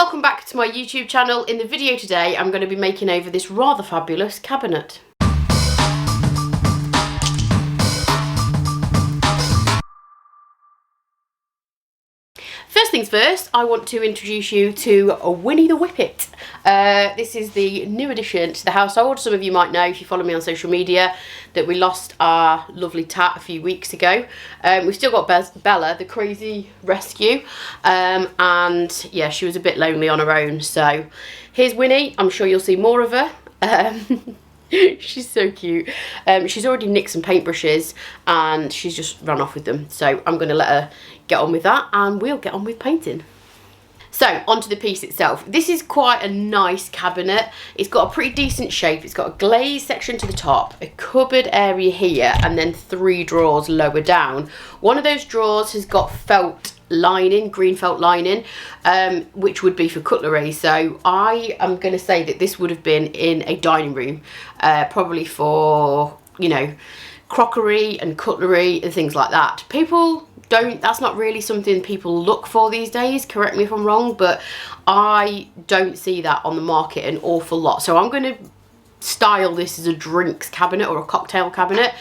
welcome back to my YouTube channel. In the video today, I'm going to be making over this rather fabulous cabinet. First things first, I want to introduce you to Winnie the Whippet. This is the new addition to the household. Some of you might know, if you follow me on social media, that we lost our lovely tat a few weeks ago. We've still got Bella, the crazy rescue, and yeah, she was a bit lonely on her own. So here's Winnie. I'm sure you'll see more of her. She's so cute. She's already nicked some paintbrushes and she's just run off with them. So I'm going to let her get on with that and we'll get on with painting. So onto the piece itself. This is quite a nice cabinet. It's got a pretty decent shape. It's got a glazed section to the top, a cupboard area here, and then 3 drawers lower down. One of those drawers has got felt lining, green felt lining, which would be for cutlery. So I am going to say that this would have been in a dining room, probably for, you know, crockery and cutlery and things like that. That's not really something people look for these days, correct me if I'm wrong, but I don't see that on the market an awful lot. So I'm going to style this as a drinks cabinet or a cocktail cabinet,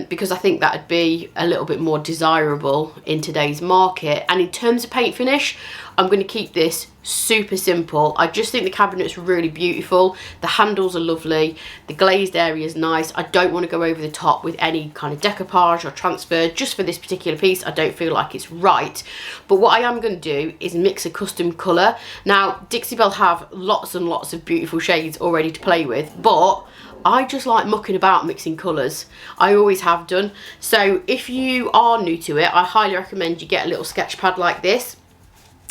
because I think that'd be a little bit more desirable in today's market. And in terms of paint finish, I'm going to keep this super simple. I just think the cabinet's really beautiful. The handles are lovely. The glazed area is nice. I don't want to go over the top with any kind of decoupage or transfer. Just for this particular piece, I don't feel like it's right. But what I am going to do is mix a custom colour. Now, Dixie Belle have lots and lots of beautiful shades already to play with, but I just like mucking about mixing colours. I always have done. So if you are new to it, I highly recommend you get a little sketch pad like this.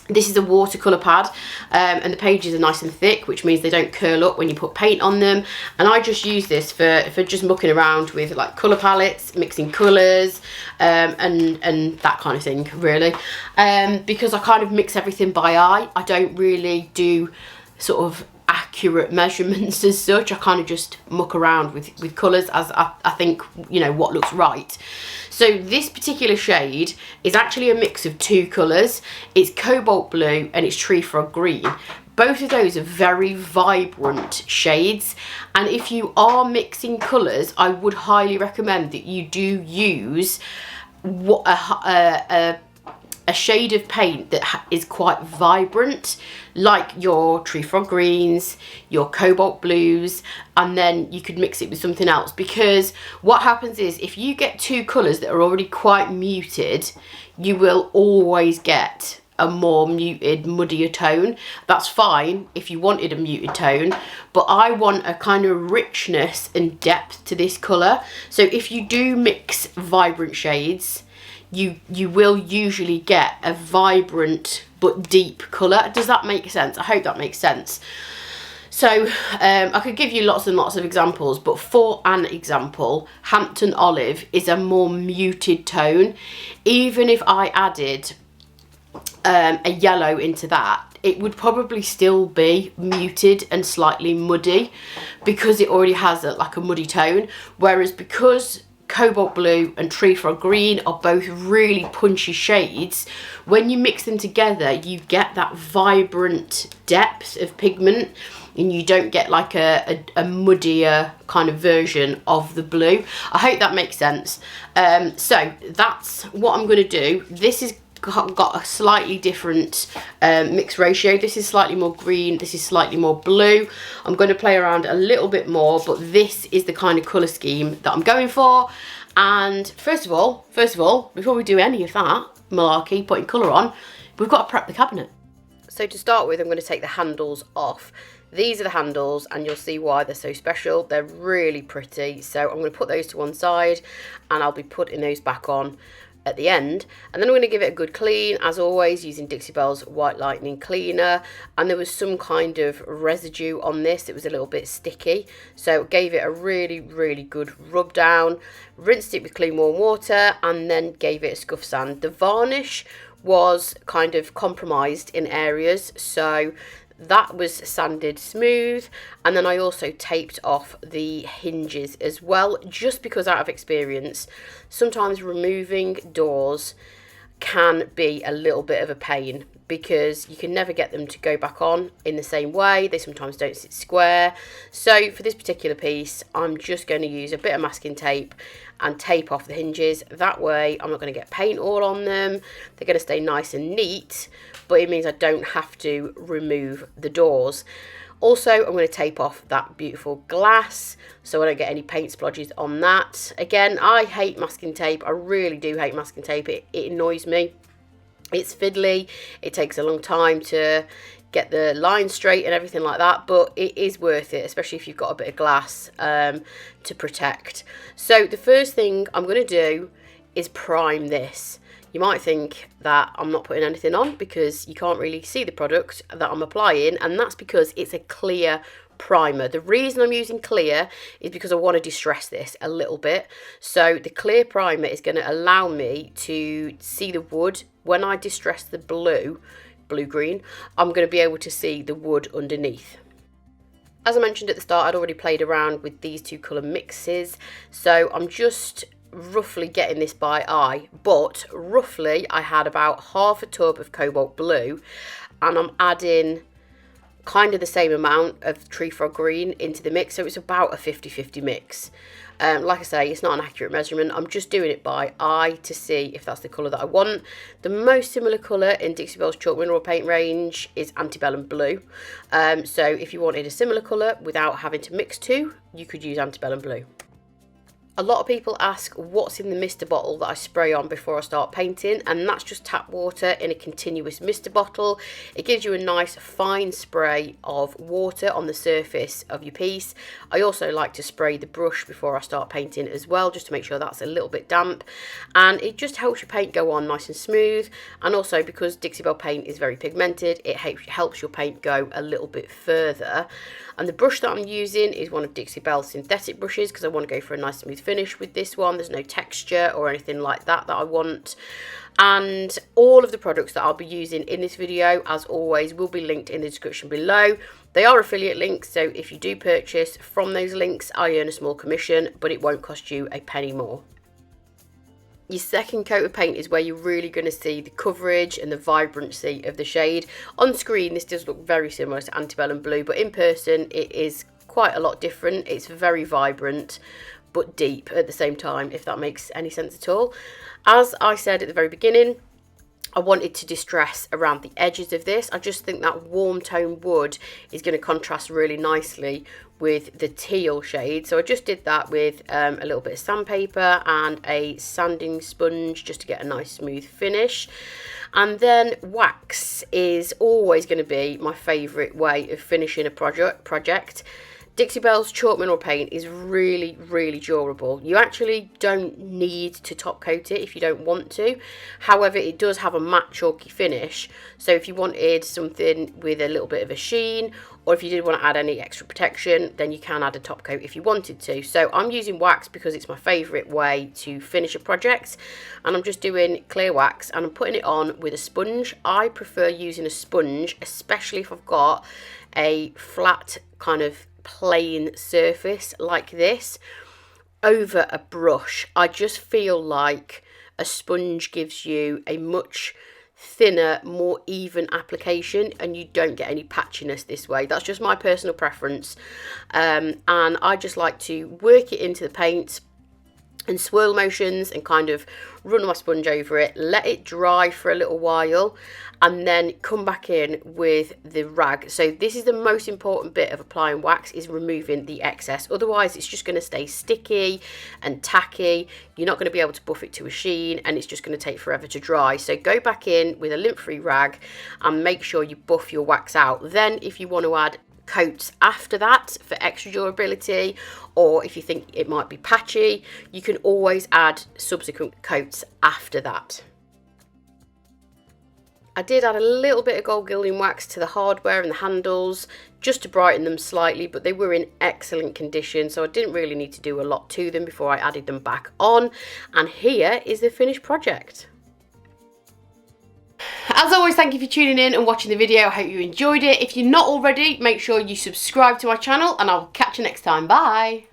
This is a watercolour pad, and the pages are nice and thick, which means they don't curl up when you put paint on them. And I just use this for just mucking around with like colour palettes, mixing colours, and that kind of thing, really. Because I kind of mix everything by eye. I don't really do sort of accurate measurements as such. I kind of just muck around with colours as I think, you know, what looks right. So this particular shade is actually a mix of 2 colours. It's cobalt blue and it's tree frog green. Both of those are very vibrant shades, and if you are mixing colours, I would highly recommend that you do use a shade of paint that is quite vibrant, like your tree frog greens, your cobalt blues, and then you could mix it with something else. Because what happens is, if you get 2 colours that are already quite muted, you will always get a more muted, muddier tone. That's fine if you wanted a muted tone, but I want a kind of richness and depth to this colour. So if you do mix vibrant shades, you will usually get a vibrant but deep colour. Does that make sense? I hope that makes sense. So I could give you lots and lots of examples, but for an example, Hampton Olive is a more muted tone. Even if I added a yellow into that, it would probably still be muted and slightly muddy, because it already has like a muddy tone. Whereas because cobalt blue and tree frog green are both really punchy shades, when you mix them together you get that vibrant depth of pigment, and you don't get like a muddier kind of version of the blue. I hope that makes sense. So that's what I'm going to do. This is got a slightly different mix ratio. This is slightly more green, this is slightly more blue. I'm going to play around a little bit more, but this is the kind of colour scheme that I'm going for. And first of all, before we do any of that malarkey, putting colour on, we've got to prep the cabinet. So to start with, I'm going to take the handles off. These are the handles, and you'll see why they're so special. They're really pretty, so I'm going to put those to one side and I'll be putting those back on at the end. And then I'm going to give it a good clean, as always, using Dixie Belle's White Lightning cleaner. And there was some kind of residue on this. It was a little bit sticky, so gave it a really good rub down, rinsed it with clean warm water, and then gave it a scuff sand. The varnish was kind of compromised in areas, so that was sanded smooth, and then I also taped off the hinges as well, just because out of experience, sometimes removing doors can be a little bit of a pain, because you can never get them to go back on in the same way. They sometimes don't sit square. So for this particular piece, I'm just going to use a bit of masking tape and tape off the hinges. That way I'm not going to get paint all on them. They're going to stay nice and neat, but it means I don't have to remove the doors. Also, I'm going to tape off that beautiful glass so I don't get any paint splodges on that. Again, I hate masking tape. I really do hate masking tape. It annoys me. It's fiddly, it takes a long time to get the line straight and everything like that, but it is worth it, especially if you've got a bit of glass to protect. So the first thing I'm going to do is prime this. You might think that I'm not putting anything on because you can't really see the product that I'm applying, and that's because it's a clear primer. The reason I'm using clear is because I want to distress this a little bit. So the clear primer is going to allow me to see the wood. When I distress the blue-green, I'm going to be able to see the wood underneath. As I mentioned at the start, I'd already played around with these two colour mixes, so I'm just roughly getting this by eye, but roughly I had about half a tub of cobalt blue, and I'm adding kind of the same amount of tree frog green into the mix, so it's about a 50-50 mix. Like I say, it's not an accurate measurement. I'm just doing it by eye to see if that's the colour that I want. The most similar colour in Dixie Belle's chalk mineral paint range is antebellum blue. So if you wanted a similar colour without having to mix two, you could use antebellum blue. A lot of people ask what's in the mister bottle that I spray on before I start painting, and that's just tap water in a continuous mister bottle. It gives you a nice fine spray of water on the surface of your piece. I also like to spray the brush before I start painting as well, just to make sure that's a little bit damp, and it just helps your paint go on nice and smooth. And also, because Dixie Belle paint is very pigmented, it helps your paint go a little bit further. And the brush that I'm using is one of Dixie Belle's synthetic brushes, because I want to go for a nice smooth finish with this one. There's no texture or anything like that I want. And all of the products that I'll be using in this video, as always, will be linked in the description below. They are affiliate links, so if you do purchase from those links, I earn a small commission, but it won't cost you a penny more. Your second coat of paint is where you're really going to see the coverage and the vibrancy of the shade. On screen, this does look very similar to antebellum blue, but in person, it is quite a lot different. It's very vibrant, but deep at the same time, if that makes any sense at all. As I said at the very beginning, I wanted to distress around the edges of this. I just think that warm tone wood is going to contrast really nicely with the teal shade. So I just did that with a little bit of sandpaper and a sanding sponge just to get a nice smooth finish. And then wax is always going to be my favourite way of finishing a project. Dixie Belle's chalk mineral paint is really, really durable. You actually don't need to top coat it if you don't want to. However, it does have a matte chalky finish. So if you wanted something with a little bit of a sheen, or if you did want to add any extra protection, then you can add a top coat if you wanted to. So I'm using wax because it's my favourite way to finish a project. And I'm just doing clear wax and I'm putting it on with a sponge. I prefer using a sponge, especially if I've got a flat kind of plain surface like this over a brush. I just feel like a sponge gives you a much thinner, more even application, and you don't get any patchiness this way. That's just my personal preference, and I just like to work it into the paint and swirl motions and kind of run my sponge over it, let it dry for a little while, and then come back in with the rag. So this is the most important bit of applying wax, is removing the excess. Otherwise it's just going to stay sticky and tacky. You're not going to be able to buff it to a sheen, and it's just going to take forever to dry. So go back in with a lint-free rag and make sure you buff your wax out. Then if you want to add coats after that for extra durability, or if you think it might be patchy, you can always add subsequent coats after that. I did add a little bit of gold gilding wax to the hardware and the handles just to brighten them slightly, but they were in excellent condition, so I didn't really need to do a lot to them before I added them back on. And here is the finished project. As always, thank you for tuning in and watching the video. I hope you enjoyed it. If you're not already, make sure you subscribe to my channel, and I'll catch you next time. Bye.